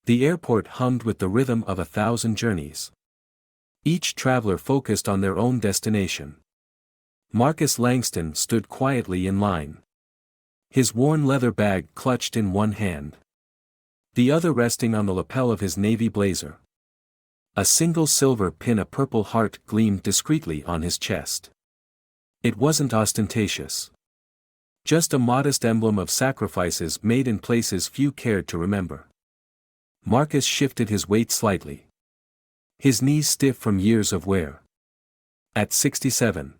The airport hummed with the rhythm of 1,000 journeys. Each traveler focused on their own destination. Marcus Langston stood quietly in line. His worn leather bag clutched in one hand, the other resting on the lapel of his navy blazer. A single silver pin, a purple heart, gleamed discreetly on his chest. It wasn't ostentatious. Just a modest emblem of sacrifices made in places few cared to remember. Marcus shifted his weight slightly, his knees stiff from years of wear. At 67,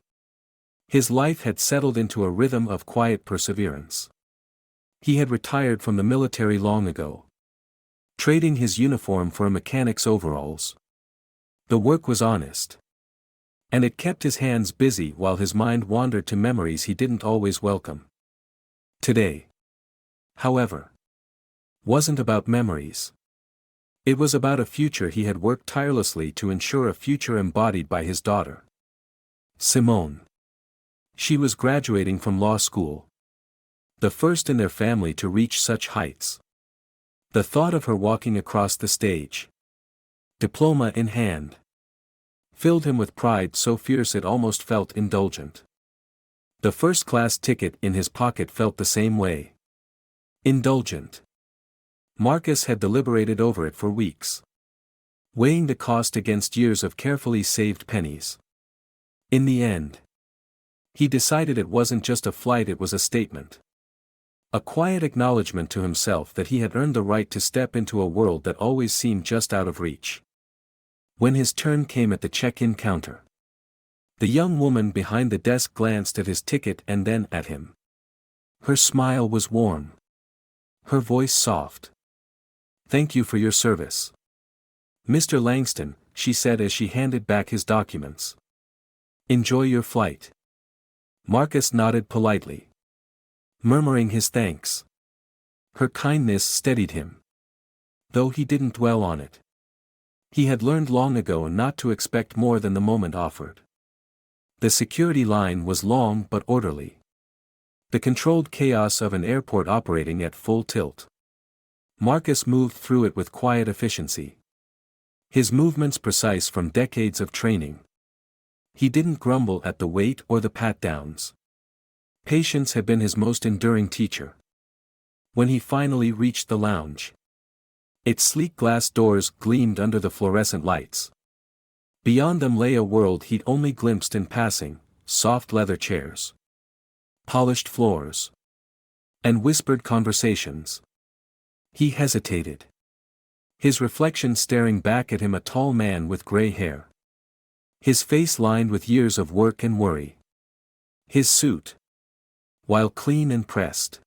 his life had settled into a rhythm of quiet perseverance. He had retired from the military long ago, trading his uniform for a mechanic's overalls. The work was honest, and it kept his hands busy while his mind wandered to memories he didn't always welcome. Today, however, wasn't about memories. It was about a future he had worked tirelessly to ensure, a future embodied by his daughter, Simone. She was graduating from law school, the first in their family to reach such heights. The thought of her walking across the stage, diploma in hand, filled him with pride so fierce it almost felt indulgent. The first-class ticket in his pocket felt the same way. Indulgent. Marcus had deliberated over it for weeks, weighing the cost against years of carefully saved pennies. In the end, he decided it wasn't just a flight, it was a statement. A quiet acknowledgement to himself that he had earned the right to step into a world that always seemed just out of reach. When his turn came at the check-in counter, the young woman behind the desk glanced at his ticket and then at him. Her smile was warm, her voice soft. "Thank you for your service, Mr. Langston," she said as she handed back his documents. "Enjoy your flight." Marcus nodded politely, murmuring his thanks. Her kindness steadied him, though he didn't dwell on it. He had learned long ago not to expect more than the moment offered. The security line was long but orderly, the controlled chaos of an airport operating at full tilt. Marcus moved through it with quiet efficiency, his movements precise from decades of training. He didn't grumble at the wait or the pat-downs. Patience had been his most enduring teacher. When he finally reached the lounge, its sleek glass doors gleamed under the fluorescent lights. Beyond them lay a world he'd only glimpsed in passing: soft leather chairs, polished floors, and whispered conversations. He hesitated, his reflection staring back at him, a tall man with gray hair, his face lined with years of work and worry. His suit, while clean and pressed,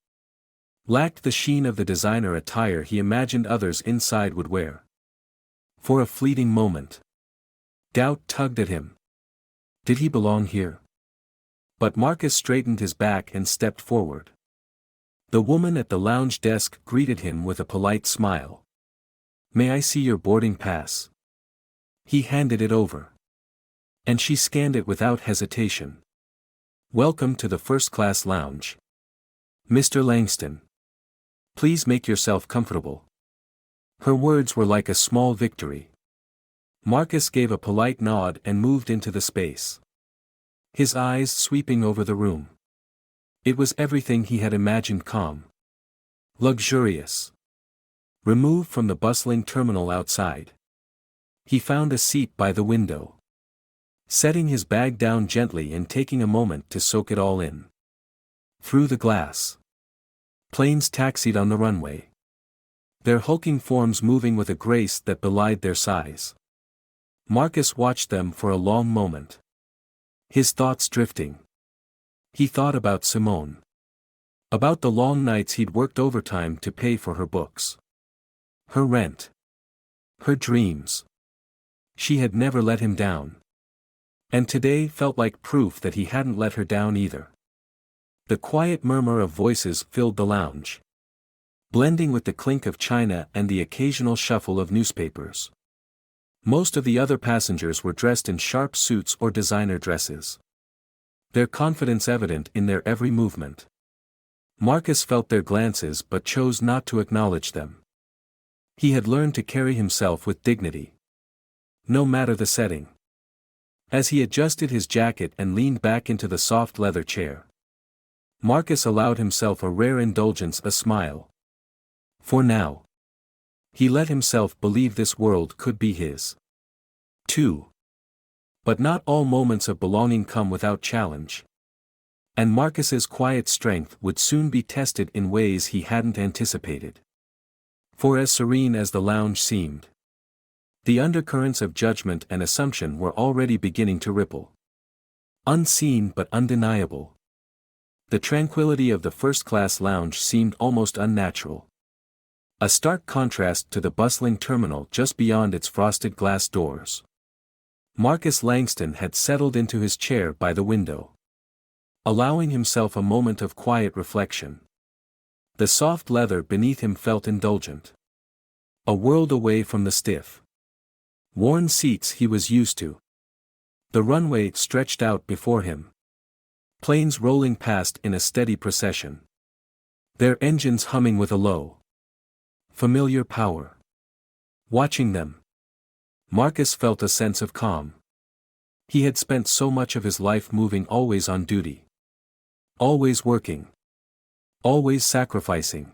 lacked the sheen of the designer attire he imagined others inside would wear. For a fleeting moment, doubt tugged at him. Did he belong here? But Marcus straightened his back and stepped forward. The woman at the lounge desk greeted him with a polite smile. "May I see your boarding pass?" He handed it over, and she scanned it without hesitation. "Welcome to the first-class lounge, Mr. Langston. Please make yourself comfortable." Her words were like a small victory. Marcus gave a polite nod and moved into the space, his eyes sweeping over the room. It was everything he had imagined: calm, luxurious, removed from the bustling terminal outside. He found a seat by the window, setting his bag down gently and taking a moment to soak it all in. Through the glass, planes taxied on the runway, their hulking forms moving with a grace that belied their size. Marcus watched them for a long moment, his thoughts drifting. He thought about Simone, about the long nights he'd worked overtime to pay for her books, her rent, her dreams. She had never let him down, and today felt like proof that he hadn't let her down either. The quiet murmur of voices filled the lounge, blending with the clink of china and the occasional shuffle of newspapers. Most of the other passengers were dressed in sharp suits or designer dresses, their confidence evident in their every movement. Marcus felt their glances but chose not to acknowledge them. He had learned to carry himself with dignity, no matter the setting. As he adjusted his jacket and leaned back into the soft leather chair, Marcus allowed himself a rare indulgence, a smile. For now, he let himself believe this world could be his, too. But not all moments of belonging come without challenge. And Marcus's quiet strength would soon be tested in ways he hadn't anticipated. For as serene as the lounge seemed, the undercurrents of judgment and assumption were already beginning to ripple. Unseen but undeniable. The tranquility of the first-class lounge seemed almost unnatural. A stark contrast to the bustling terminal just beyond its frosted glass doors. Marcus Langston had settled into his chair by the window, allowing himself a moment of quiet reflection. The soft leather beneath him felt indulgent. A world away from the stiff, worn seats he was used to. The runway stretched out before him. Planes rolling past in a steady procession, their engines humming with a low, familiar power. Watching them, Marcus felt a sense of calm. He had spent so much of his life moving, always on duty, always working, always sacrificing.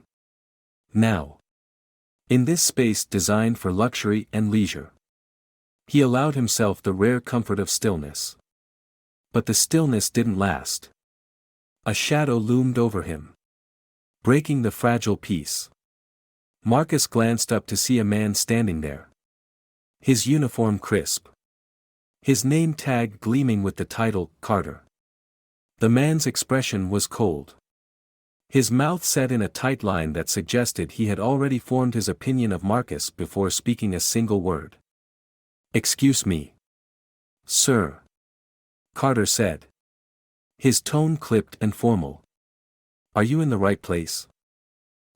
Now, in this space designed for luxury and leisure, he allowed himself the rare comfort of stillness. But the stillness didn't last. A shadow loomed over him, breaking the fragile peace. Marcus glanced up to see a man standing there. His uniform crisp, his name tag gleaming with the title, Carter. The man's expression was cold. His mouth set in a tight line that suggested he had already formed his opinion of Marcus before speaking a single word. "Excuse me, sir," Carter said. His tone clipped and formal. "Are you in the right place?"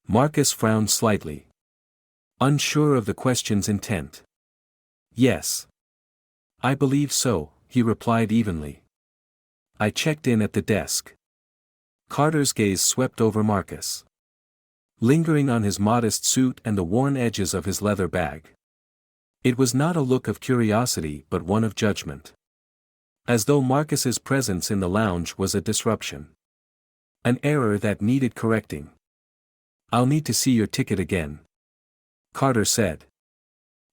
Marcus frowned slightly, unsure of the question's intent. "Yes, I believe so," he replied evenly. "I checked in at the desk." Carter's gaze swept over Marcus, lingering on his modest suit and the worn edges of his leather bag. It was not a look of curiosity but one of judgment. As though Marcus's presence in the lounge was a disruption, an error that needed correcting. "I'll need to see your ticket again," Carter said,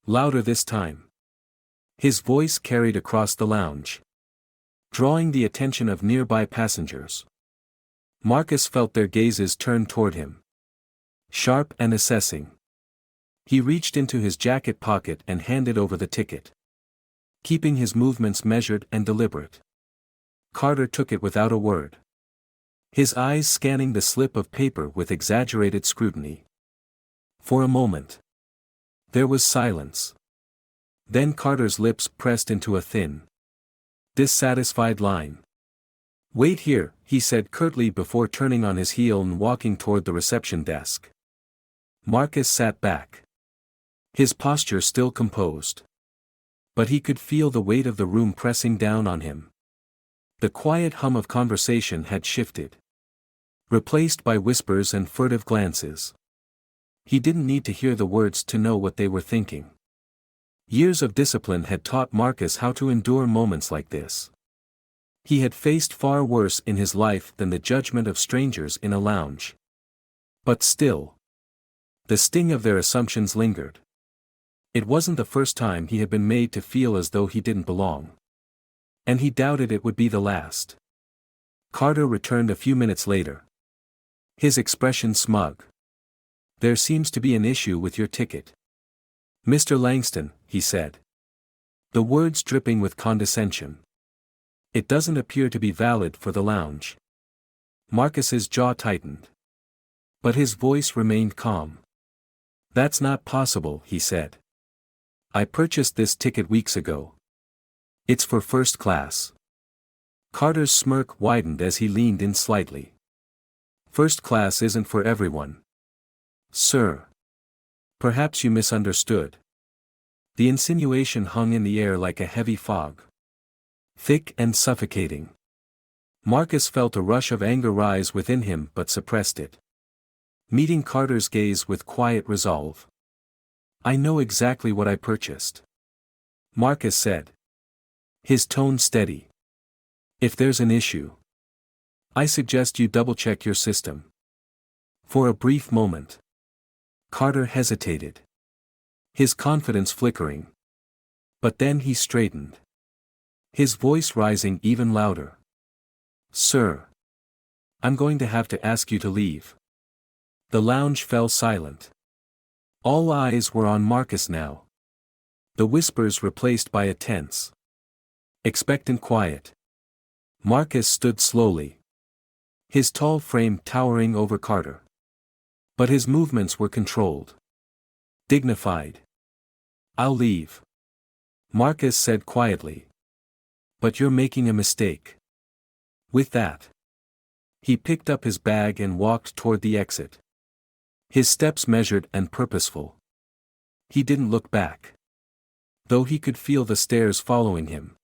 louder this time. His voice carried across the lounge, drawing the attention of nearby passengers. Marcus felt their gazes turn toward him, sharp and assessing. He reached into his jacket pocket and handed over the ticket, keeping his movements measured and deliberate. Carter took it without a word, his eyes scanning the slip of paper with exaggerated scrutiny. For a moment, there was silence. Then Carter's lips pressed into a thin, dissatisfied line. "Wait here," he said curtly before turning on his heel and walking toward the reception desk. Marcus sat back, his posture still composed. But he could feel the weight of the room pressing down on him. The quiet hum of conversation had shifted, replaced by whispers and furtive glances. He didn't need to hear the words to know what they were thinking. Years of discipline had taught Marcus how to endure moments like this. He had faced far worse in his life than the judgment of strangers in a lounge. But still, the sting of their assumptions lingered. It wasn't the first time he had been made to feel as though he didn't belong. And he doubted it would be the last. Carter returned a few minutes later, his expression smug. "There seems to be an issue with your ticket, Mr. Langston," he said, the words dripping with condescension. "It doesn't appear to be valid for the lounge." Marcus's jaw tightened, but his voice remained calm. "That's not possible," he said. "I purchased this ticket weeks ago. It's for first class." Carter's smirk widened as he leaned in slightly. "First class isn't for everyone, sir. Perhaps you misunderstood." The insinuation hung in the air like a heavy fog, thick and suffocating. Marcus felt a rush of anger rise within him but suppressed it, meeting Carter's gaze with quiet resolve. I know exactly what I purchased, Marcus said, his tone steady. If there's an issue, I suggest you double-check your system. For a brief moment, Carter hesitated, his confidence flickering. But then he straightened, his voice rising even louder. Sir, I'm going to have to ask you to leave. The lounge fell silent. All eyes were on Marcus now. The whispers replaced by a tense, expectant quiet. Marcus stood slowly, his tall frame towering over Carter. But his movements were controlled, dignified. I'll leave, Marcus said quietly. But you're making a mistake. With that, he picked up his bag and walked toward the exit. His steps measured and purposeful. He didn't look back, though he could feel the stares following him,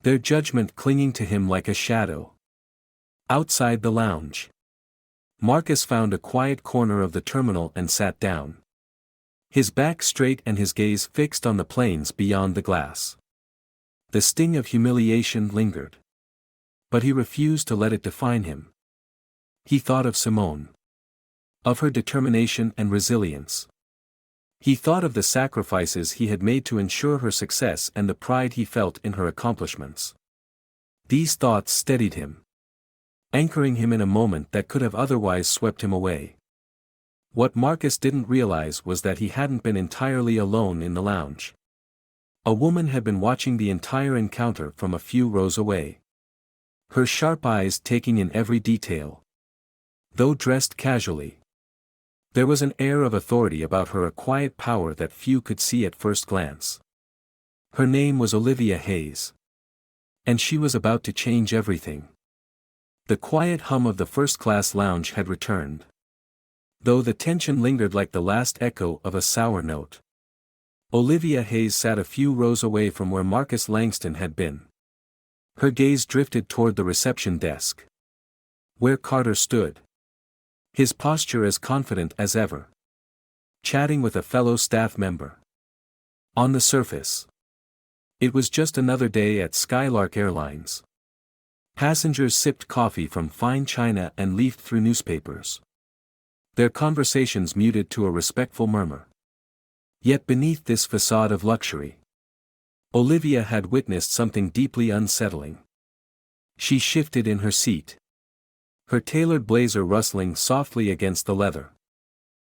their judgment clinging to him like a shadow. Outside the lounge, Marcus found a quiet corner of the terminal and sat down, his back straight and his gaze fixed on the planes beyond the glass. The sting of humiliation lingered, but he refused to let it define him. He thought of Simone, of her determination and resilience. He thought of the sacrifices he had made to ensure her success and the pride he felt in her accomplishments. These thoughts steadied him, anchoring him in a moment that could have otherwise swept him away. What Marcus didn't realize was that he hadn't been entirely alone in the lounge. A woman had been watching the entire encounter from a few rows away, her sharp eyes taking in every detail. Though dressed casually, there was an air of authority about her, a quiet power that few could see at first glance. Her name was Olivia Hayes. And she was about to change everything. The quiet hum of the first-class lounge had returned, though the tension lingered like the last echo of a sour note. Olivia Hayes sat a few rows away from where Marcus Langston had been. Her gaze drifted toward the reception desk, where Carter stood, his posture as confident as ever, chatting with a fellow staff member. On the surface, it was just another day at Skylark Airlines. Passengers sipped coffee from fine china and leafed through newspapers, their conversations muted to a respectful murmur. Yet beneath this facade of luxury, Olivia had witnessed something deeply unsettling. She shifted in her seat, her tailored blazer rustling softly against the leather.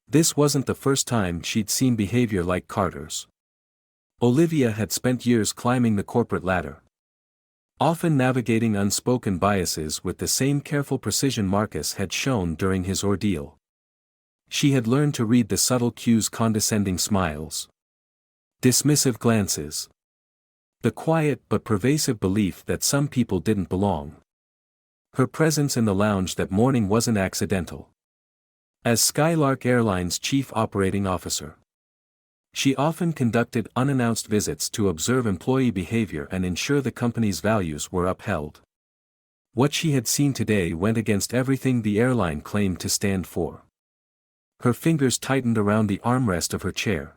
This wasn't the first time she'd seen behavior like Carter's. Olivia had spent years climbing the corporate ladder, often navigating unspoken biases with the same careful precision Marcus had shown during his ordeal. She had learned to read the subtle cues: condescending smiles, dismissive glances, the quiet but pervasive belief that some people didn't belong. Her presence in the lounge that morning wasn't accidental. As Skylark Airlines' chief operating officer, she often conducted unannounced visits to observe employee behavior and ensure the company's values were upheld. What she had seen today went against everything the airline claimed to stand for. Her fingers tightened around the armrest of her chair.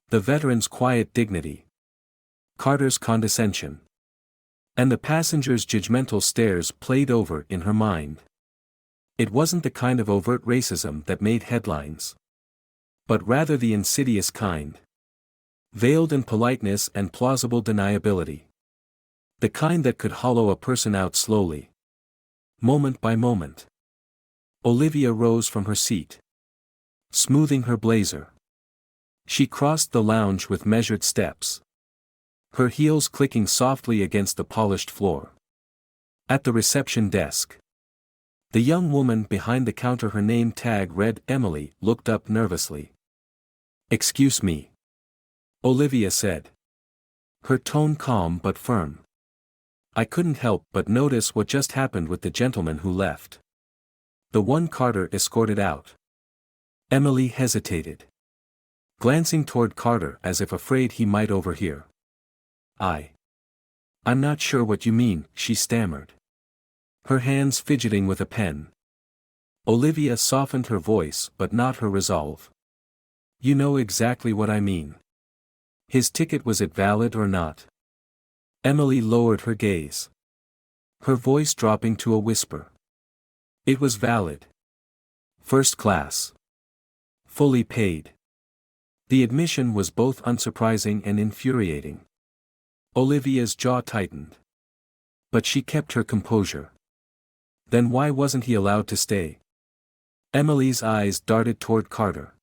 The veteran's quiet dignity, Carter's condescension, and the passengers' judgmental stares played over in her mind. It wasn't the kind of overt racism that made headlines, but rather the insidious kind, veiled in politeness and plausible deniability. The kind that could hollow a person out slowly, moment by moment. Olivia rose from her seat, smoothing her blazer. She crossed the lounge with measured steps, her heels clicking softly against the polished floor. At the reception desk, the young woman behind the counter, her name tag read Emily, looked up nervously. "Excuse me," Olivia said, her tone calm but firm. "I couldn't help but notice what just happened with the gentleman who left. The one Carter escorted out." Emily hesitated, glancing toward Carter as if afraid he might overhear. I'm not sure what you mean," she stammered, her hands fidgeting with a pen. Olivia softened her voice but not her resolve. You know exactly what I mean. His ticket, was it valid or not? Emily lowered her gaze, her voice dropping to a whisper. It was valid. First class. Fully paid. The admission was both unsurprising and infuriating. Olivia's jaw tightened. But she kept her composure. Then why wasn't he allowed to stay? Emily's eyes darted toward Carter,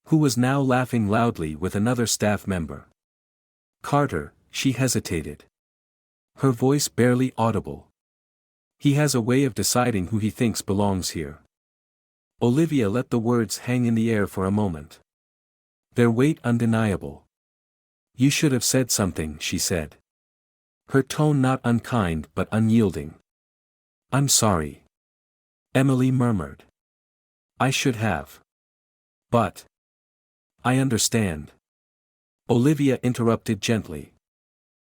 who was now laughing loudly with another staff member. Carter, she hesitated, her voice barely audible. He has a way of deciding who he thinks belongs here. Olivia let the words hang in the air for a moment, their weight undeniable. You should have said something, she said, her tone not unkind but unyielding. I'm sorry, Emily murmured. I should have. But I understand. Olivia interrupted gently.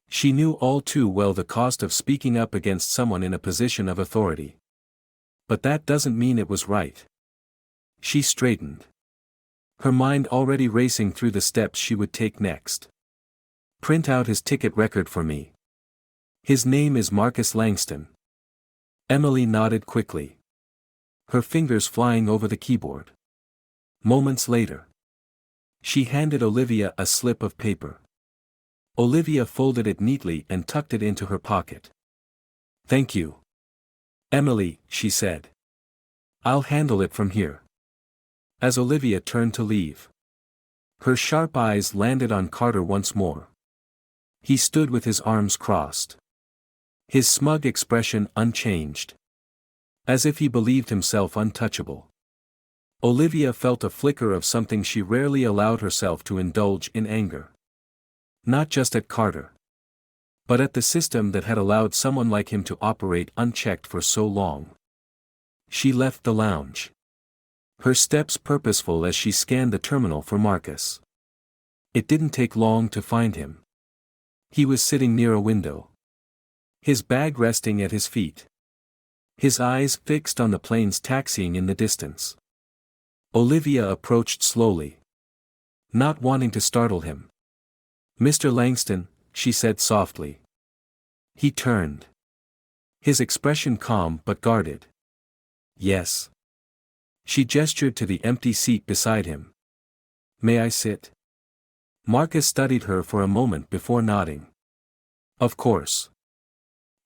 She knew all too well the cost of speaking up against someone in a position of authority. But that doesn't mean it was right. She straightened, her mind already racing through the steps she would take next. Print out his ticket record for me. His name is Marcus Langston. Emily nodded quickly, her fingers flying over the keyboard. Moments later, she handed Olivia a slip of paper. Olivia folded it neatly and tucked it into her pocket. Thank you, Emily, she said. I'll handle it from here. As Olivia turned to leave, her sharp eyes landed on Carter once more. He stood with his arms crossed, his smug expression unchanged, as if he believed himself untouchable. Olivia felt a flicker of something she rarely allowed herself to indulge in: anger. Not just at Carter, but at the system that had allowed someone like him to operate unchecked for so long. She left the lounge, her steps purposeful as she scanned the terminal for Marcus. It didn't take long to find him. He was sitting near a window, his bag resting at his feet, his eyes fixed on the planes taxiing in the distance. Olivia approached slowly, not wanting to startle him. Mr. Langston, she said softly. He turned, his expression calm but guarded. Yes. She gestured to the empty seat beside him. May I sit? Marcus studied her for a moment before nodding. Of course.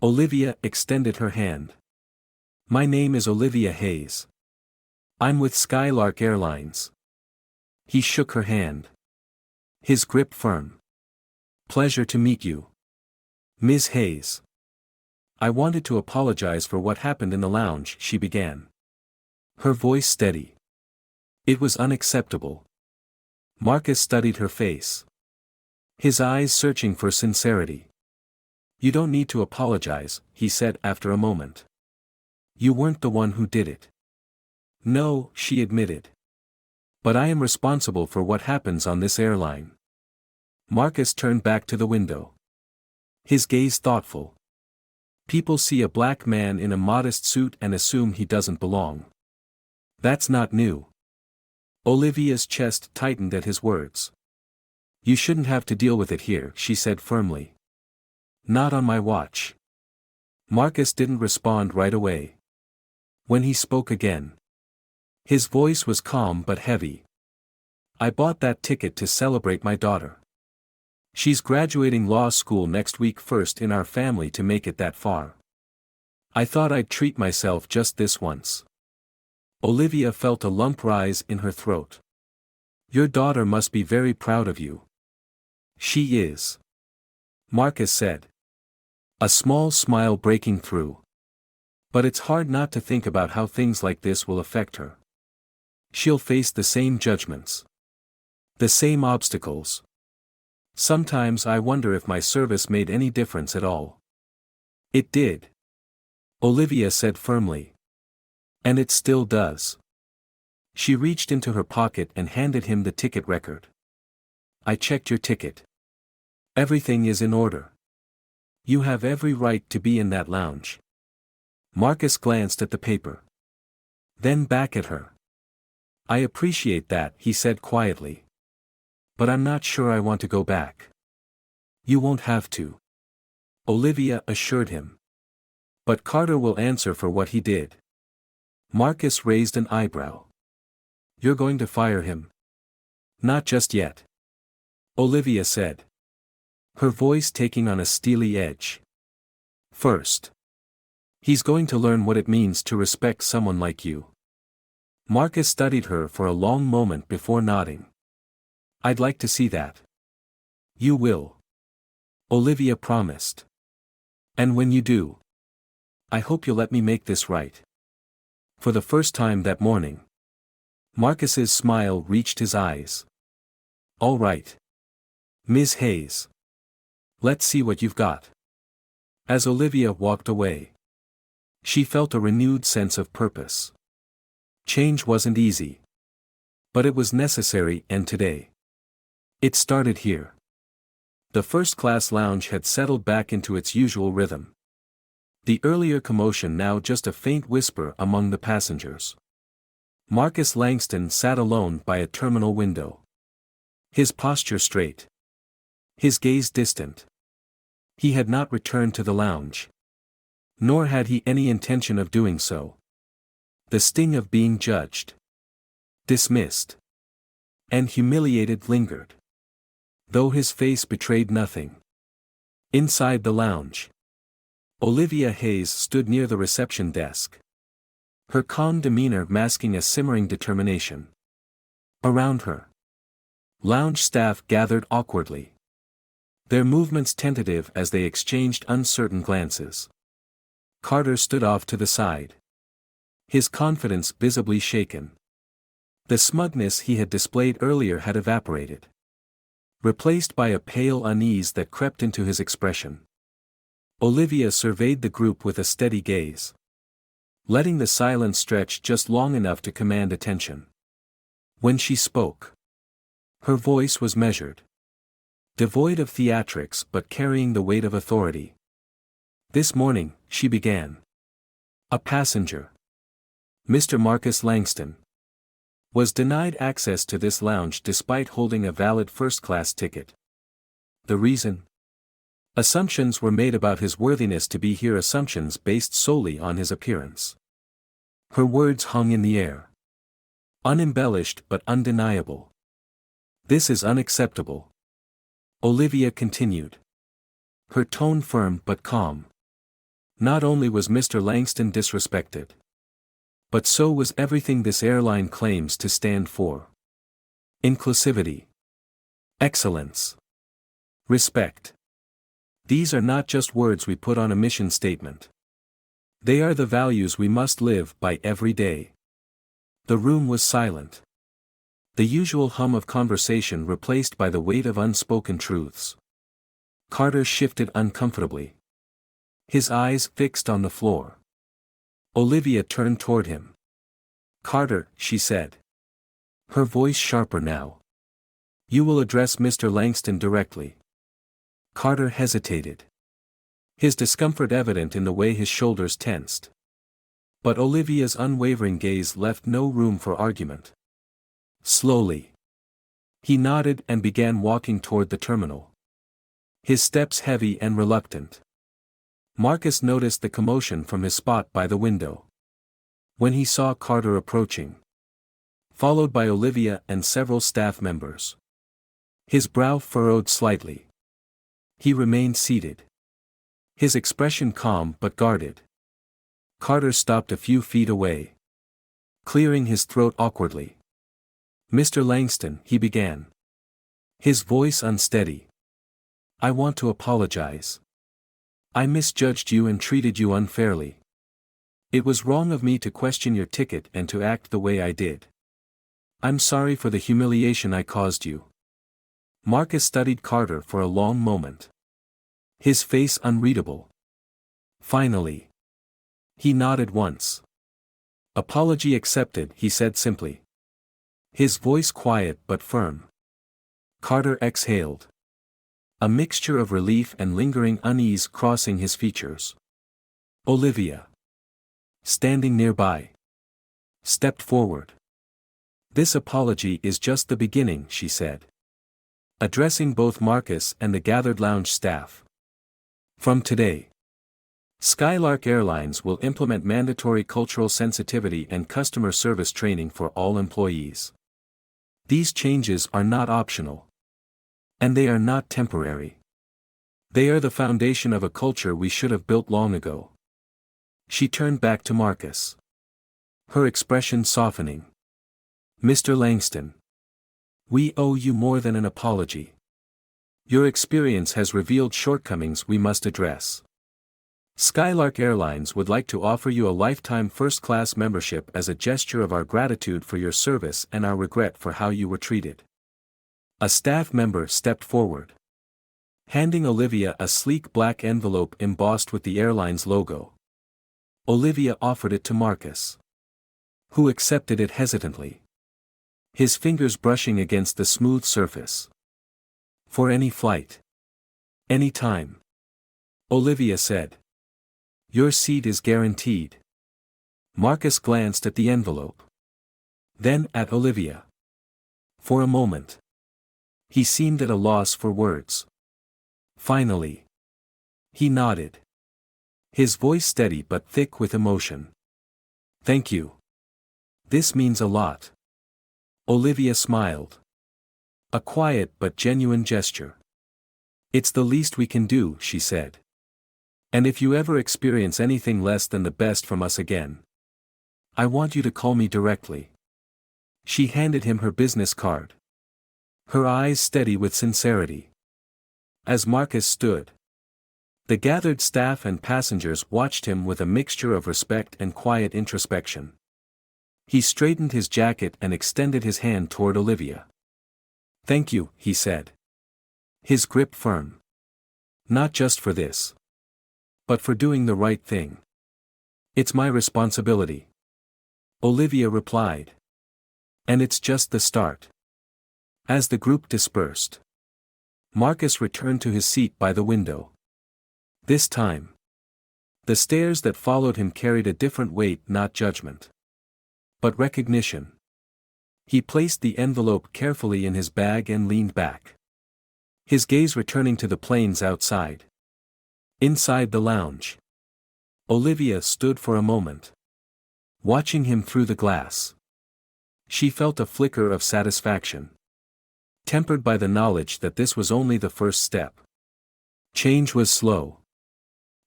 Olivia extended her hand. My name is Olivia Hayes. I'm with Skylark Airlines. He shook her hand, his grip firm. Pleasure to meet you, Ms. Hayes. I wanted to apologize for what happened in the lounge, she began, her voice steady. It was unacceptable. Marcus studied her face, his eyes searching for sincerity. You don't need to apologize, he said after a moment. You weren't the one who did it. No, she admitted. But I am responsible for what happens on this airline. Marcus turned back to the window, his gaze thoughtful. People see a black man in a modest suit and assume he doesn't belong. That's not new. Olivia's chest tightened at his words. You shouldn't have to deal with it here, she said firmly. Not on my watch. Marcus didn't respond right away. When he spoke again, his voice was calm but heavy. I bought that ticket to celebrate my daughter. She's graduating law school next week, first in our family to make it that far. I thought I'd treat myself just this once. Olivia felt a lump rise in her throat. Your daughter must be very proud of you. She is, Marcus said, a small smile breaking through. But it's hard not to think about how things like this will affect her. She'll face the same judgments, the same obstacles. Sometimes I wonder if my service made any difference at all. It did, Olivia said firmly. And it still does. She reached into her pocket and handed him the ticket record. I checked your ticket. Everything is in order. You have every right to be in that lounge. Marcus glanced at the paper, then back at her. "I appreciate that," he said quietly. "But I'm not sure I want to go back." "You won't have to," Olivia assured him. "But Carter will answer for what he did." Marcus raised an eyebrow. "You're going to fire him?" "Not just yet," Olivia said, her voice taking on a steely edge. "First, he's going to learn what it means to respect someone like you." Marcus studied her for a long moment before nodding. "I'd like to see that." "You will," Olivia promised. "And when you do, I hope you'll let me make this right." For the first time that morning, Marcus's smile reached his eyes. "All right, Ms. Hayes. Let's see what you've got." As Olivia walked away, she felt a renewed sense of purpose. Change wasn't easy, but it was necessary, and today, it started here. The first-class lounge had settled back into its usual rhythm. The earlier commotion now just a faint whisper among the passengers. Marcus Langston sat alone by a terminal window. His posture straight. His gaze distant. He had not returned to the lounge. Nor had he any intention of doing so. The sting of being judged, dismissed, and humiliated lingered, though his face betrayed nothing. Inside the lounge, Olivia Hayes stood near the reception desk, her calm demeanor masking a simmering determination. Around her, lounge staff gathered awkwardly, their movements tentative as they exchanged uncertain glances. Carter stood off to the side, his confidence visibly shaken. The smugness he had displayed earlier had evaporated, replaced by a pale unease that crept into his expression. Olivia surveyed the group with a steady gaze, letting the silence stretch just long enough to command attention. When she spoke, her voice was measured, devoid of theatrics but carrying the weight of authority. "This morning," she began, "a passenger, Mr. Marcus Langston, was denied access to this lounge despite holding a valid first-class ticket. The reason? Assumptions were made about his worthiness to be here, assumptions based solely on his appearance." Her words hung in the air, unembellished but undeniable. "This is unacceptable," Olivia continued, her tone firm but calm. "Not only was Mr. Langston disrespected, but so was everything this airline claims to stand for. Inclusivity, excellence, respect. These are not just words we put on a mission statement. They are the values we must live by every day." The room was silent, the usual hum of conversation replaced by the weight of unspoken truths. Carter shifted uncomfortably, his eyes fixed on the floor. Olivia turned toward him. "Carter," she said, her voice sharper now, "you will address Mr. Langston directly." Carter hesitated, his discomfort evident in the way his shoulders tensed. But Olivia's unwavering gaze left no room for argument. Slowly, he nodded and began walking toward the terminal, his steps heavy and reluctant. Marcus noticed the commotion from his spot by the window. When he saw Carter approaching, followed by Olivia and several staff members, his brow furrowed slightly. He remained seated, his expression calm but guarded. Carter stopped a few feet away, clearing his throat awkwardly. "Mr. Langston," he began, his voice unsteady, "I want to apologize. I misjudged you and treated you unfairly. It was wrong of me to question your ticket and to act the way I did. I'm sorry for the humiliation I caused you." Marcus studied Carter for a long moment, his face unreadable. Finally, he nodded once. "Apology accepted," he said simply, his voice quiet but firm. Carter exhaled, a mixture of relief and lingering unease crossing his features. Olivia, standing nearby, stepped forward. "This apology is just the beginning," she said, addressing both Marcus and the gathered lounge staff. "From today, Skylark Airlines will implement mandatory cultural sensitivity and customer service training for all employees. These changes are not optional. And they are not temporary. They are the foundation of a culture we should have built long ago." She turned back to Marcus, her expression softening. "Mr. Langston, we owe you more than an apology. Your experience has revealed shortcomings we must address. Skylark Airlines would like to offer you a lifetime first-class membership as a gesture of our gratitude for your service and our regret for how you were treated." A staff member stepped forward, handing Olivia a sleek black envelope embossed with the airline's logo. Olivia offered it to Marcus, who accepted it hesitantly, his fingers brushing against the smooth surface. "For any flight. Any time," Olivia said. "Your seat is guaranteed." Marcus glanced at the envelope, then at Olivia. For a moment, he seemed at a loss for words. Finally, he nodded, his voice steady but thick with emotion. "Thank you. This means a lot." Olivia smiled. A quiet but genuine gesture. "It's the least we can do," she said. "And if you ever experience anything less than the best from us again, I want you to call me directly." She handed him her business card, her eyes steady with sincerity. As Marcus stood, the gathered staff and passengers watched him with a mixture of respect and quiet introspection. He straightened his jacket and extended his hand toward Olivia. "Thank you," he said, his grip firm. "Not just for this, but for doing the right thing. It's my responsibility." Olivia replied. "And it's just the start." As the group dispersed, Marcus returned to his seat by the window. This time, the stares that followed him carried a different weight, not judgment, but recognition. He placed the envelope carefully in his bag and leaned back, his gaze returning to the planes outside. Inside the lounge, Olivia stood for a moment, watching him through the glass. She felt a flicker of satisfaction, tempered by the knowledge that this was only the first step. Change was slow,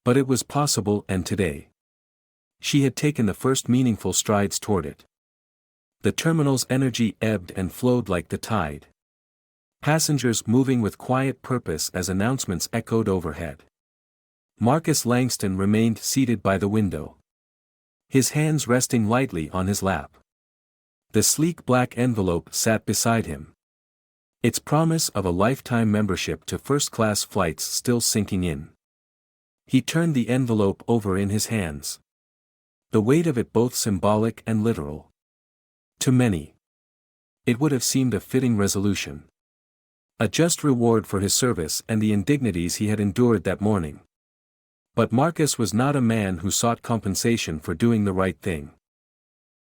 but it was possible, and today, she had taken the first meaningful strides toward it. The terminal's energy ebbed and flowed like the tide, passengers moving with quiet purpose as announcements echoed overhead. Marcus Langston remained seated by the window, his hands resting lightly on his lap. The sleek black envelope sat beside him, its promise of a lifetime membership to first-class flights still sinking in. He turned the envelope over in his hands, the weight of it both symbolic and literal. To many, it would have seemed a fitting resolution, a just reward for his service and the indignities he had endured that morning. But Marcus was not a man who sought compensation for doing the right thing.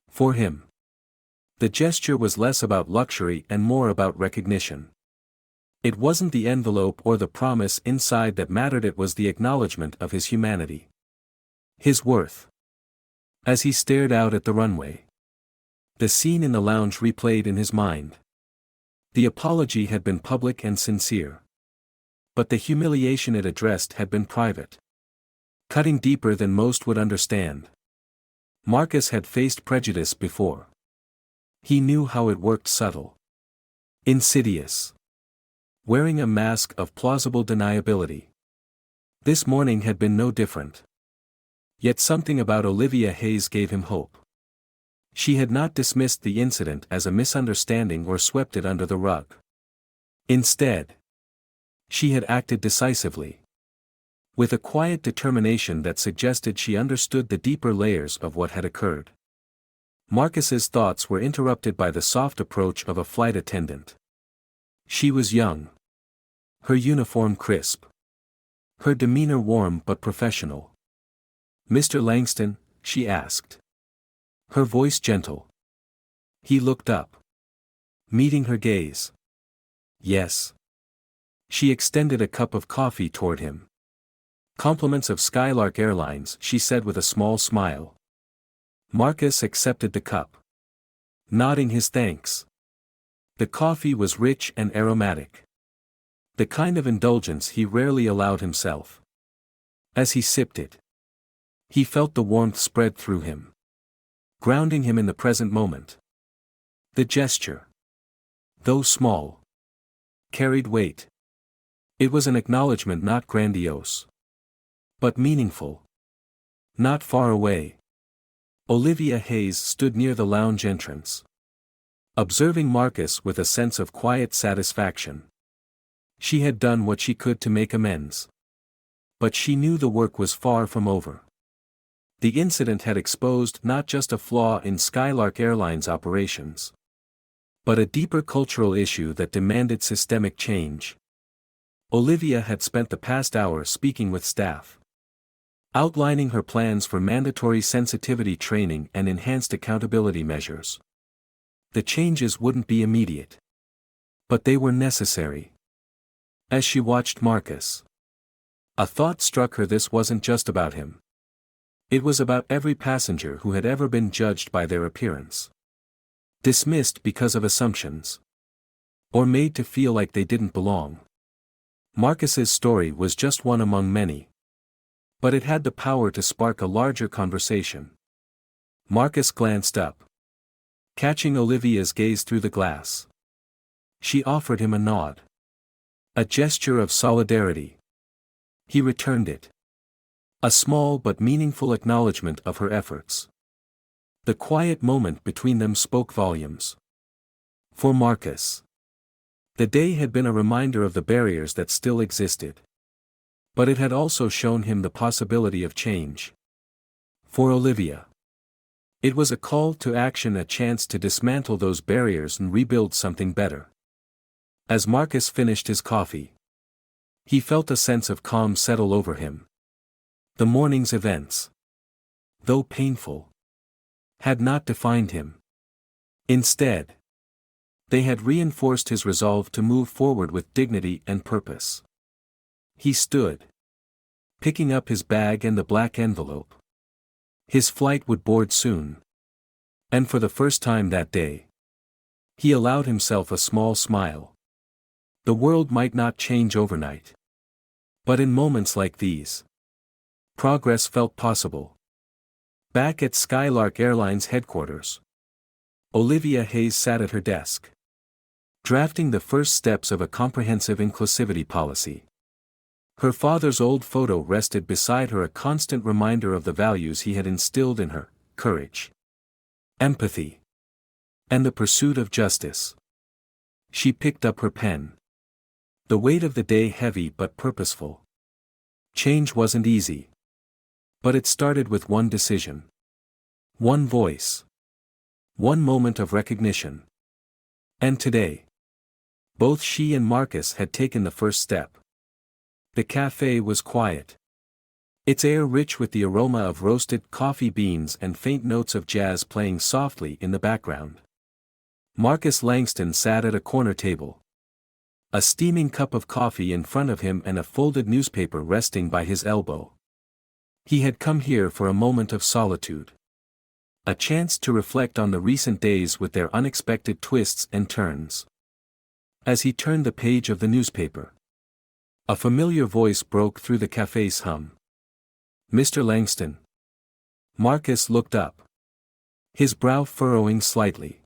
For him, the gesture was less about luxury and more about recognition. It wasn't the envelope or the promise inside that mattered, it was the acknowledgement of his humanity, his worth. As he stared out at the runway, the scene in the lounge replayed in his mind. The apology had been public and sincere, but the humiliation it addressed had been private, cutting deeper than most would understand. Marcus had faced prejudice before. He knew how it worked, subtle, insidious, wearing a mask of plausible deniability. This morning had been no different. Yet something about Olivia Hayes gave him hope. She had not dismissed the incident as a misunderstanding or swept it under the rug. Instead, she had acted decisively, with a quiet determination that suggested she understood the deeper layers of what had occurred. Marcus's thoughts were interrupted by the soft approach of a flight attendant. She was young, her uniform crisp, her demeanor warm but professional. "Mr. Langston?" she asked, her voice gentle. He looked up, meeting her gaze. Yes. She extended a cup of coffee toward him. Compliments of Skylark Airlines, she said with a small smile. Marcus accepted the cup, nodding his thanks. The coffee was rich and aromatic. The kind of indulgence he rarely allowed himself. As he sipped it, he felt the warmth spread through him, grounding him in the present moment. The gesture, though small, carried weight. It was an acknowledgement not grandiose, but meaningful. Not far away, Olivia Hayes stood near the lounge entrance, observing Marcus with a sense of quiet satisfaction. She had done what she could to make amends. But she knew the work was far from over. The incident had exposed not just a flaw in Skylark Airlines' operations, but a deeper cultural issue that demanded systemic change. Olivia had spent the past hour speaking with staff, outlining her plans for mandatory sensitivity training and enhanced accountability measures. The changes wouldn't be immediate, but they were necessary. As she watched Marcus, a thought struck her: this wasn't just about him. It was about every passenger who had ever been judged by their appearance, dismissed because of assumptions, or made to feel like they didn't belong. Marcus's story was just one among many, but it had the power to spark a larger conversation. Marcus glanced up, catching Olivia's gaze through the glass. She offered him a nod, a gesture of solidarity. He returned it, a small but meaningful acknowledgement of her efforts. The quiet moment between them spoke volumes. For Marcus, the day had been a reminder of the barriers that still existed. But it had also shown him the possibility of change. For Olivia, it was a call to action, a chance to dismantle those barriers and rebuild something better. As Marcus finished his coffee, he felt a sense of calm settle over him. The morning's events, though painful, had not defined him. Instead, they had reinforced his resolve to move forward with dignity and purpose. He stood, picking up his bag and the black envelope. His flight would board soon. And for the first time that day, he allowed himself a small smile. The world might not change overnight, but in moments like these, progress felt possible. Back at Skylark Airlines headquarters, Olivia Hayes sat at her desk, drafting the first steps of a comprehensive inclusivity policy. Her father's old photo rested beside her, a constant reminder of the values he had instilled in her: courage, empathy, and the pursuit of justice. She picked up her pen, the weight of the day heavy but purposeful. Change wasn't easy, but it started with one decision, one voice, one moment of recognition. And today, both she and Marcus had taken the first step. The cafe was quiet, its air rich with the aroma of roasted coffee beans and faint notes of jazz playing softly in the background. Marcus Langston sat at a corner table, a steaming cup of coffee in front of him and a folded newspaper resting by his elbow. He had come here for a moment of solitude, a chance to reflect on the recent days with their unexpected twists and turns. As he turned the page of the newspaper, a familiar voice broke through the cafe's hum. "Mr. Langston." Marcus looked up, his brow furrowing slightly.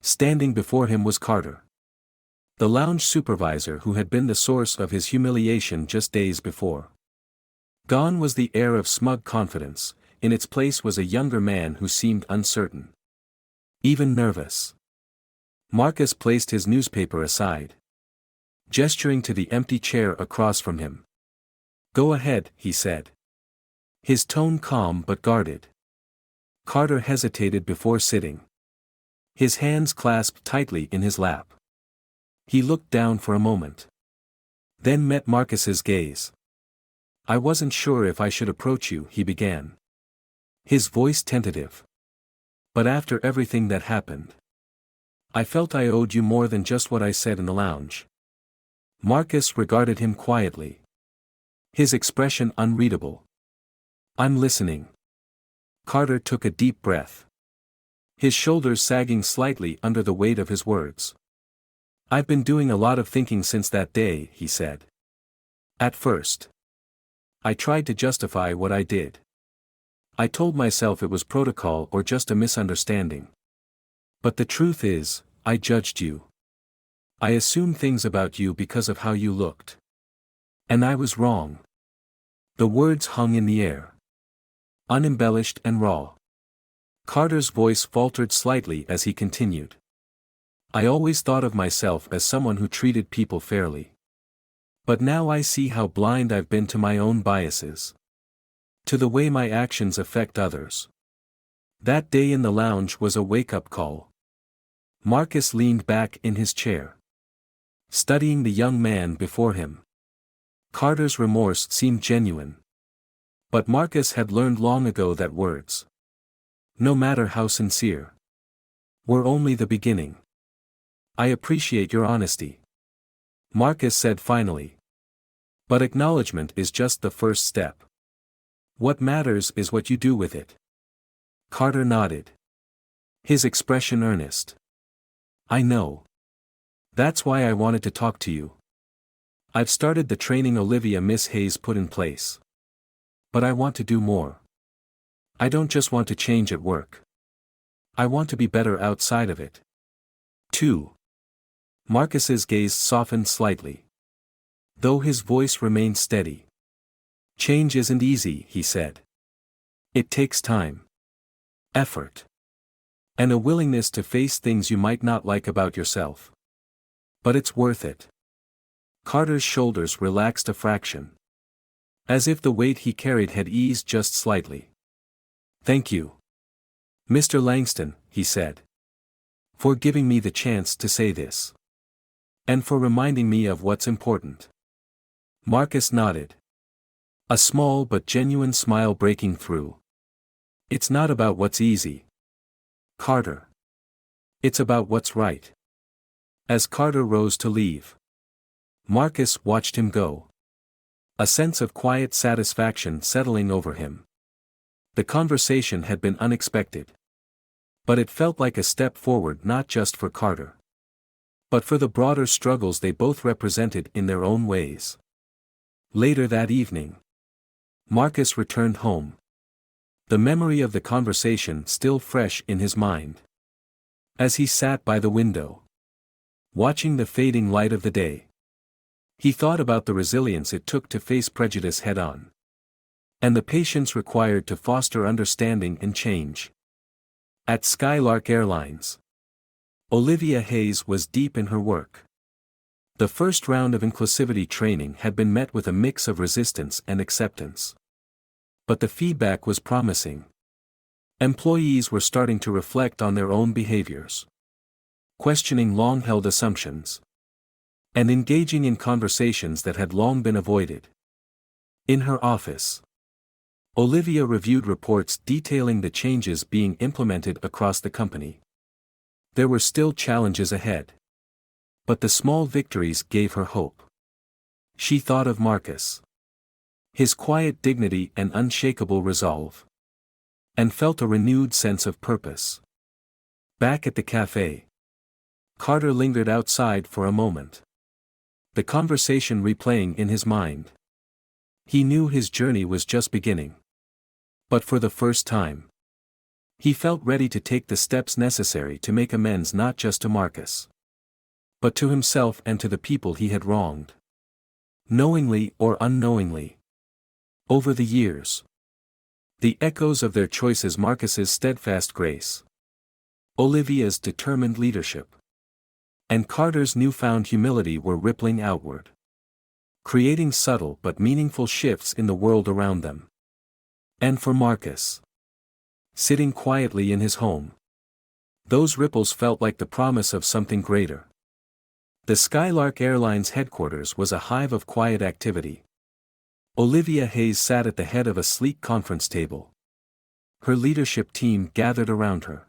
Standing before him was Carter, the lounge supervisor who had been the source of his humiliation just days before. Gone was the air of smug confidence, in its place was a younger man who seemed uncertain, even nervous. Marcus placed his newspaper aside, gesturing to the empty chair across from him. "Go ahead," he said, his tone calm but guarded. Carter hesitated before sitting, his hands clasped tightly in his lap. He looked down for a moment, then met Marcus's gaze. "I wasn't sure if I should approach you," he began, his voice tentative. "But after everything that happened, I felt I owed you more than just what I said in the lounge. Marcus regarded him quietly. His expression unreadable. I'm listening. Carter took a deep breath. His shoulders sagging slightly under the weight of his words. I've been doing a lot of thinking since that day, he said. At first, I tried to justify what I did. I told myself it was protocol or just a misunderstanding. But the truth is, I judged you. I assumed things about you because of how you looked. And I was wrong. The words hung in the air. Unembellished and raw. Carter's voice faltered slightly as he continued. I always thought of myself as someone who treated people fairly. But now I see how blind I've been to my own biases. To the way my actions affect others. That day in the lounge was a wake-up call. Marcus leaned back in his chair, studying the young man before him. Carter's remorse seemed genuine. But Marcus had learned long ago that words, no matter how sincere, were only the beginning. I appreciate your honesty, Marcus said finally. But acknowledgement is just the first step. What matters is what you do with it. Carter nodded. His expression earnest. I know. That's why I wanted to talk to you. I've started the training Olivia Miss Hayes put in place. But I want to do more. I don't just want to change at work. I want to be better outside of it. 2. Marcus's gaze softened slightly, though his voice remained steady. Change isn't easy, he said. It takes time, effort, and a willingness to face things you might not like about yourself. But it's worth it. Carter's shoulders relaxed a fraction, as if the weight he carried had eased just slightly. Thank you, Mr. Langston, he said, for giving me the chance to say this. And for reminding me of what's important. Marcus nodded. A small but genuine smile breaking through. It's not about what's easy, Carter. It's about what's right. As Carter rose to leave, Marcus watched him go. A sense of quiet satisfaction settling over him. The conversation had been unexpected. But it felt like a step forward not just for Carter, but for the broader struggles they both represented in their own ways. Later that evening, Marcus returned home. The memory of the conversation still fresh in his mind. As he sat by the window, watching the fading light of the day, he thought about the resilience it took to face prejudice head-on. And the patience required to foster understanding and change. At Skylark Airlines, Olivia Hayes was deep in her work. The first round of inclusivity training had been met with a mix of resistance and acceptance. But the feedback was promising. Employees were starting to reflect on their own behaviors, questioning long-held assumptions, and engaging in conversations that had long been avoided. In her office, Olivia reviewed reports detailing the changes being implemented across the company. There were still challenges ahead. But the small victories gave her hope. She thought of Marcus, his quiet dignity and unshakable resolve, and felt a renewed sense of purpose. Back at the cafe, Carter lingered outside for a moment, the conversation replaying in his mind. He knew his journey was just beginning. But for the first time, he felt ready to take the steps necessary to make amends not just to Marcus, but to himself and to the people he had wronged, knowingly or unknowingly. Over the years, the echoes of their choices, Marcus's steadfast grace, Olivia's determined leadership, and Carter's newfound humility were rippling outward, creating subtle but meaningful shifts in the world around them. And for Marcus, sitting quietly in his home, those ripples felt like the promise of something greater. The Skylark Airlines headquarters was a hive of quiet activity. Olivia Hayes sat at the head of a sleek conference table. Her leadership team gathered around her.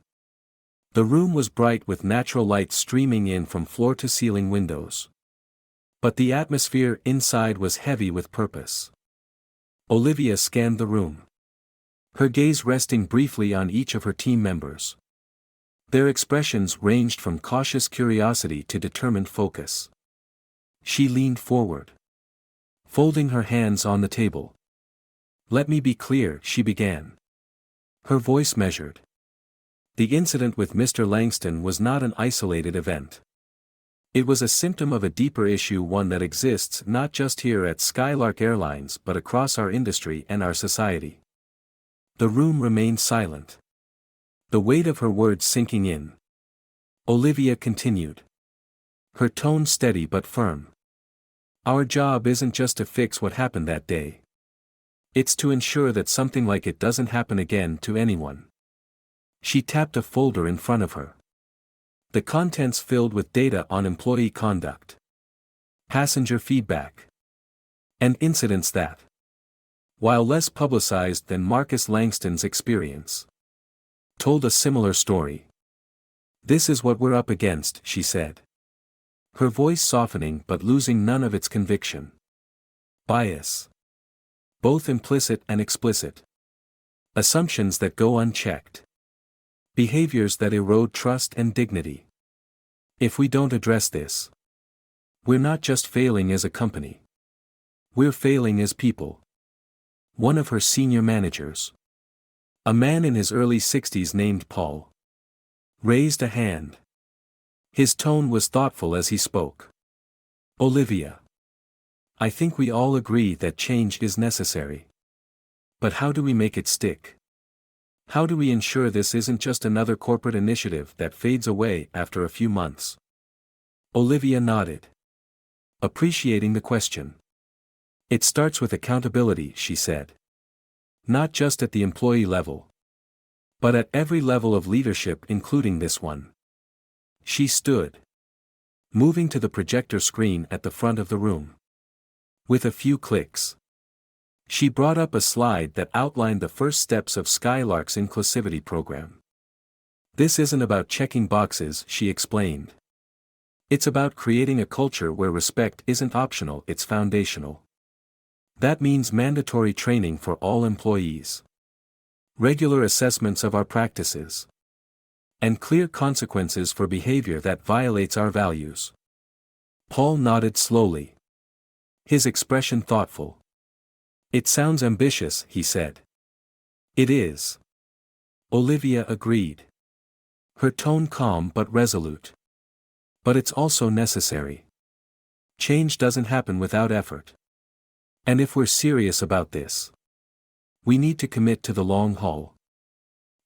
The room was bright with natural light streaming in from floor-to-ceiling windows. But the atmosphere inside was heavy with purpose. Olivia scanned the room, her gaze resting briefly on each of her team members. Their expressions ranged from cautious curiosity to determined focus. She leaned forward, folding her hands on the table. "Let me be clear," she began, her voice measured. The incident with Mr. Langston was not an isolated event. It was a symptom of a deeper issue, one that exists not just here at Skylark Airlines but across our industry and our society. The room remained silent, the weight of her words sinking in. Olivia continued, her tone steady but firm. "Our job isn't just to fix what happened that day. It's to ensure that something like it doesn't happen again to anyone." She tapped a folder in front of her. The contents filled with data on employee conduct, passenger feedback, and incidents that, while less publicized than Marcus Langston's experience, told a similar story. "This is what we're up against," she said, her voice softening but losing none of its conviction. "Bias. Both implicit and explicit. Assumptions that go unchecked. Behaviors that erode trust and dignity. If we don't address this, we're not just failing as a company. We're failing as people." One of her senior managers, a man in his early 60s named Paul, raised a hand. His tone was thoughtful as he spoke. "Olivia, I think we all agree that change is necessary. But how do we make it stick? How do we ensure this isn't just another corporate initiative that fades away after a few months?" Olivia nodded, appreciating the question. "It starts with accountability," she said. "Not just at the employee level, but at every level of leadership, including this one." She stood, moving to the projector screen at the front of the room. With a few clicks, she brought up a slide that outlined the first steps of Skylark's inclusivity program. "This isn't about checking boxes," she explained. "It's about creating a culture where respect isn't optional, it's foundational. That means mandatory training for all employees, regular assessments of our practices, and clear consequences for behavior that violates our values." Paul nodded slowly, his expression thoughtful. "It sounds ambitious," he said. "It is." Olivia agreed, her tone calm but resolute. "But it's also necessary. Change doesn't happen without effort. And if we're serious about this, we need to commit to the long haul."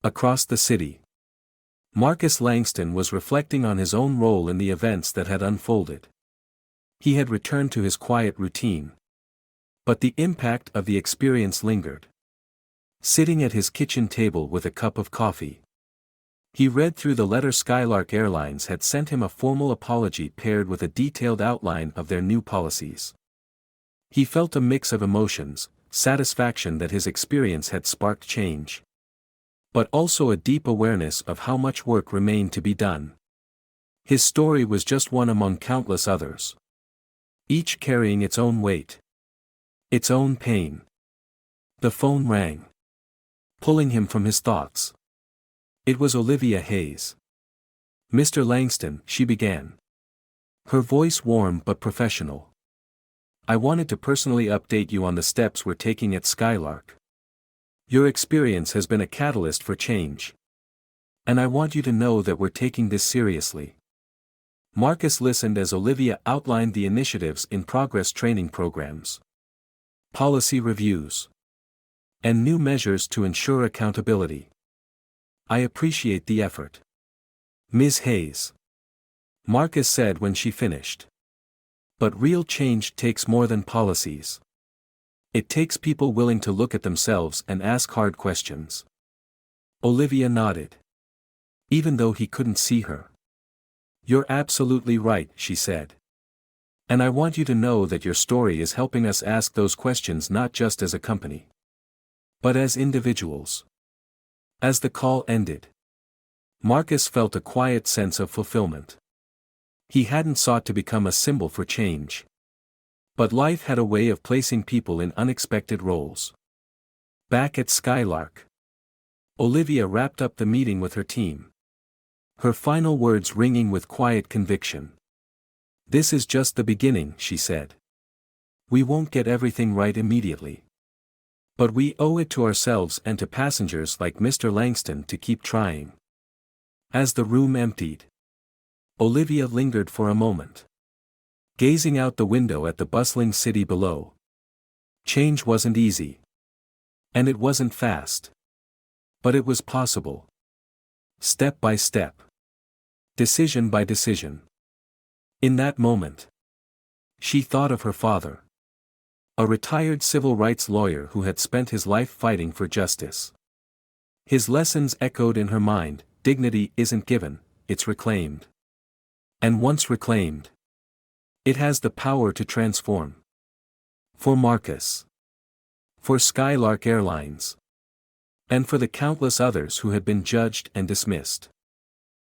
Across the city, Marcus Langston was reflecting on his own role in the events that had unfolded. He had returned to his quiet routine, but the impact of the experience lingered. Sitting at his kitchen table with a cup of coffee, he read through the letter Skylark Airlines had sent him, a formal apology paired with a detailed outline of their new policies. He felt a mix of emotions, satisfaction that his experience had sparked change, but also a deep awareness of how much work remained to be done. His story was just one among countless others, each carrying its own weight, its own pain. The phone rang, pulling him from his thoughts. It was Olivia Hayes. "Mr. Langston," she began, her voice warm but professional. "I wanted to personally update you on the steps we're taking at Skylark. Your experience has been a catalyst for change. And I want you to know that we're taking this seriously." Marcus listened as Olivia outlined the initiatives in progress: training programs, policy reviews, and new measures to ensure accountability. "I appreciate the effort, Ms. Hayes," Marcus said when she finished. "But real change takes more than policies. It takes people willing to look at themselves and ask hard questions." Olivia nodded, even though he couldn't see her. "You're absolutely right," she said. "And I want you to know that your story is helping us ask those questions, not just as a company, but as individuals." As the call ended, Marcus felt a quiet sense of fulfillment. He hadn't sought to become a symbol for change. But life had a way of placing people in unexpected roles. Back at Skylark, Olivia wrapped up the meeting with her team. Her final words ringing with quiet conviction. "This is just the beginning," she said. "We won't get everything right immediately. But we owe it to ourselves and to passengers like Mr. Langston to keep trying." As the room emptied, Olivia lingered for a moment, gazing out the window at the bustling city below. Change wasn't easy. And it wasn't fast. But it was possible. Step by step. Decision by decision. In that moment, she thought of her father. A retired civil rights lawyer who had spent his life fighting for justice. His lessons echoed in her mind: dignity isn't given, it's reclaimed. And once reclaimed, it has the power to transform. For Marcus. For Skylark Airlines. And for the countless others who had been judged and dismissed.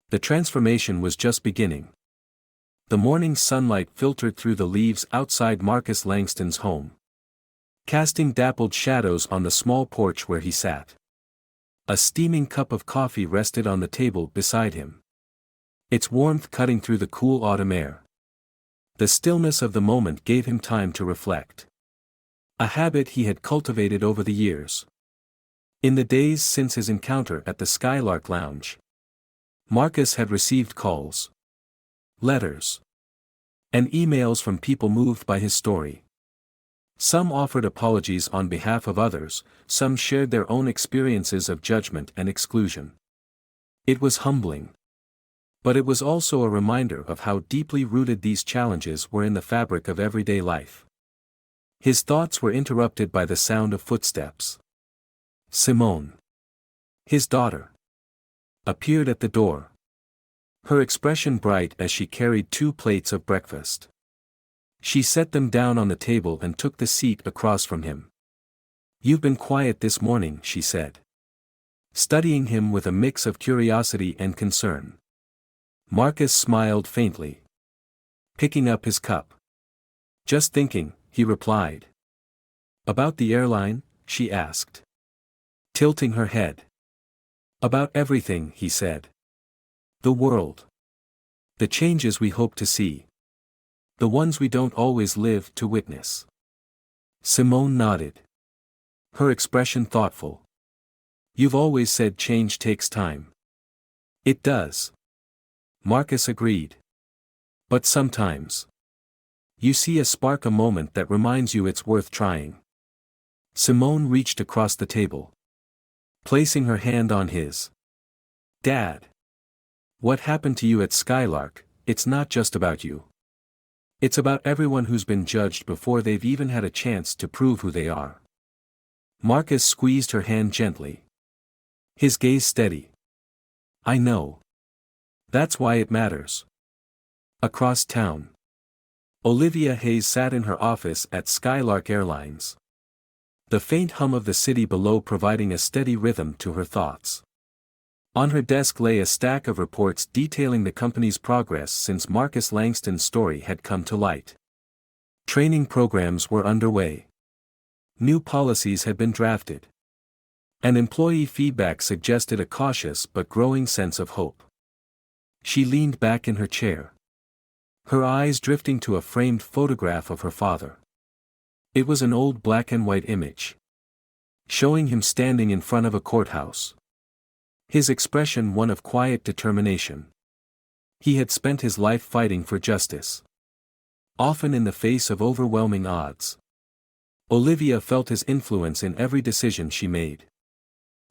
The transformation was just beginning. The morning sunlight filtered through the leaves outside Marcus Langston's home, casting dappled shadows on the small porch where he sat. A steaming cup of coffee rested on the table beside him, its warmth cutting through the cool autumn air. The stillness of the moment gave him time to reflect. A habit he had cultivated over the years. In the days since his encounter at the Skylark Lounge, Marcus had received calls, letters, and emails from people moved by his story. Some offered apologies on behalf of others, some shared their own experiences of judgment and exclusion. It was humbling. But it was also a reminder of how deeply rooted these challenges were in the fabric of everyday life. His thoughts were interrupted by the sound of footsteps. Simone, his daughter, appeared at the door. Her expression bright as she carried 2 plates of breakfast. She set them down on the table and took the seat across from him. "You've been quiet this morning," she said, studying him with a mix of curiosity and concern. Marcus smiled faintly, picking up his cup. "Just thinking," he replied. "About the airline?" she asked, tilting her head. "About everything," he said. "The world. The changes we hope to see. The ones we don't always live to witness." Simone nodded, her expression thoughtful. "You've always said change takes time." "It does." Marcus agreed. "But sometimes you see a spark, a moment that reminds you it's worth trying." Simone reached across the table, placing her hand on his. "Dad. What happened to you at Skylark, it's not just about you. It's about everyone who's been judged before they've even had a chance to prove who they are." Marcus squeezed her hand gently, his gaze steady. "I know. That's why it matters." Across town, Olivia Hayes sat in her office at Skylark Airlines, the faint hum of the city below providing a steady rhythm to her thoughts. On her desk lay a stack of reports detailing the company's progress since Marcus Langston's story had come to light. Training programs were underway. New policies had been drafted. And employee feedback suggested a cautious but growing sense of hope. She leaned back in her chair, her eyes drifting to a framed photograph of her father. It was an old black and white image, showing him standing in front of a courthouse. His expression one of quiet determination. He had spent his life fighting for justice, often in the face of overwhelming odds. Olivia felt his influence in every decision she made,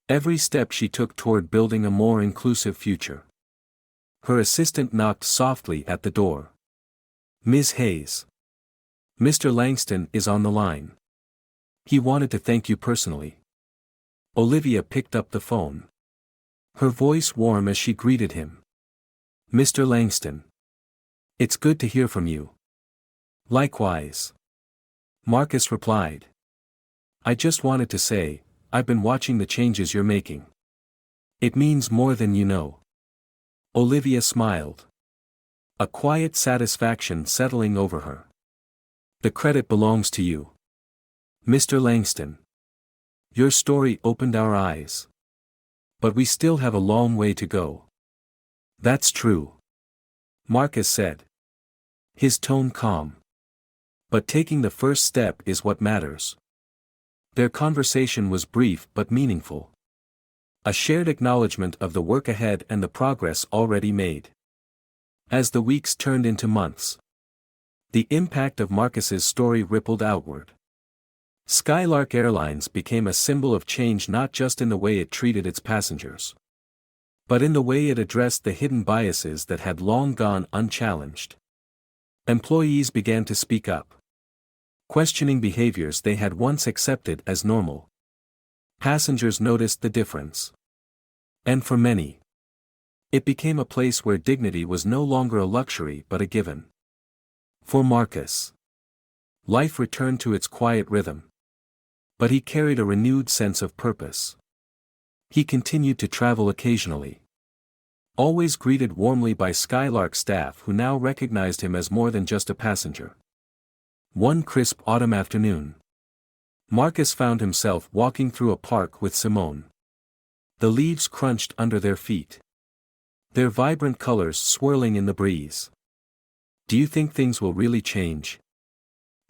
every step she took toward building a more inclusive future. Her assistant knocked softly at the door. "Ms. Hayes. Mr. Langston is on the line. He wanted to thank you personally." Olivia picked up the phone, her voice warm as she greeted him. "Mr. Langston. It's good to hear from you." "Likewise." Marcus replied. "I just wanted to say, I've been watching the changes you're making. It means more than you know." Olivia smiled. A quiet satisfaction settling over her. The credit belongs to you, Mr. Langston. Your story opened our eyes. But we still have a long way to go. That's true, Marcus said, his tone calm. But taking the first step is what matters. Their conversation was brief but meaningful. A shared acknowledgement of the work ahead and the progress already made. As the weeks turned into months, the impact of Marcus's story rippled outward. Skylark Airlines became a symbol of change not just in the way it treated its passengers, but in the way it addressed the hidden biases that had long gone unchallenged. Employees began to speak up, questioning behaviors they had once accepted as normal. Passengers noticed the difference. And for many, it became a place where dignity was no longer a luxury but a given. For Marcus, life returned to its quiet rhythm. But he carried a renewed sense of purpose. He continued to travel occasionally, always greeted warmly by Skylark staff who now recognized him as more than just a passenger. One crisp autumn afternoon, Marcus found himself walking through a park with Simone. The leaves crunched under their feet, their vibrant colors swirling in the breeze. "Do you think things will really change?"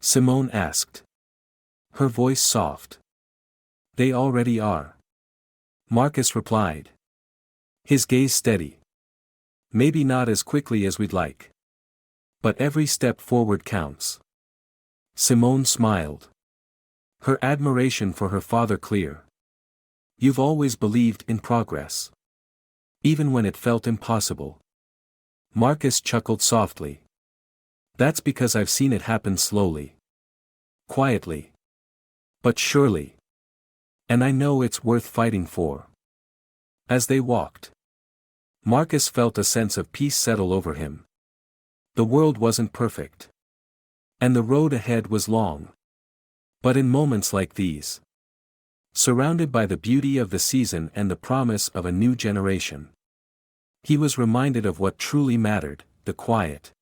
Simone asked, her voice soft. "They already are," Marcus replied, his gaze steady. "Maybe not as quickly as we'd like. But every step forward counts." Simone smiled, her admiration for her father clear. "You've always believed in progress, even when it felt impossible." Marcus chuckled softly. "That's because I've seen it happen slowly, quietly, but surely. And I know it's worth fighting for." As they walked, Marcus felt a sense of peace settle over him. The world wasn't perfect, and the road ahead was long. But in moments like these, surrounded by the beauty of the season and the promise of a new generation, he was reminded of what truly mattered: the quiet,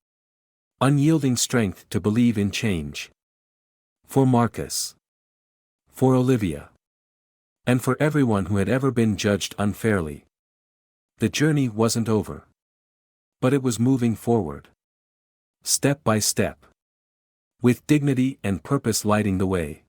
unyielding strength to believe in change. For Marcus, for Olivia, and for everyone who had ever been judged unfairly, the journey wasn't over. But it was moving forward, step by step, with dignity and purpose lighting the way.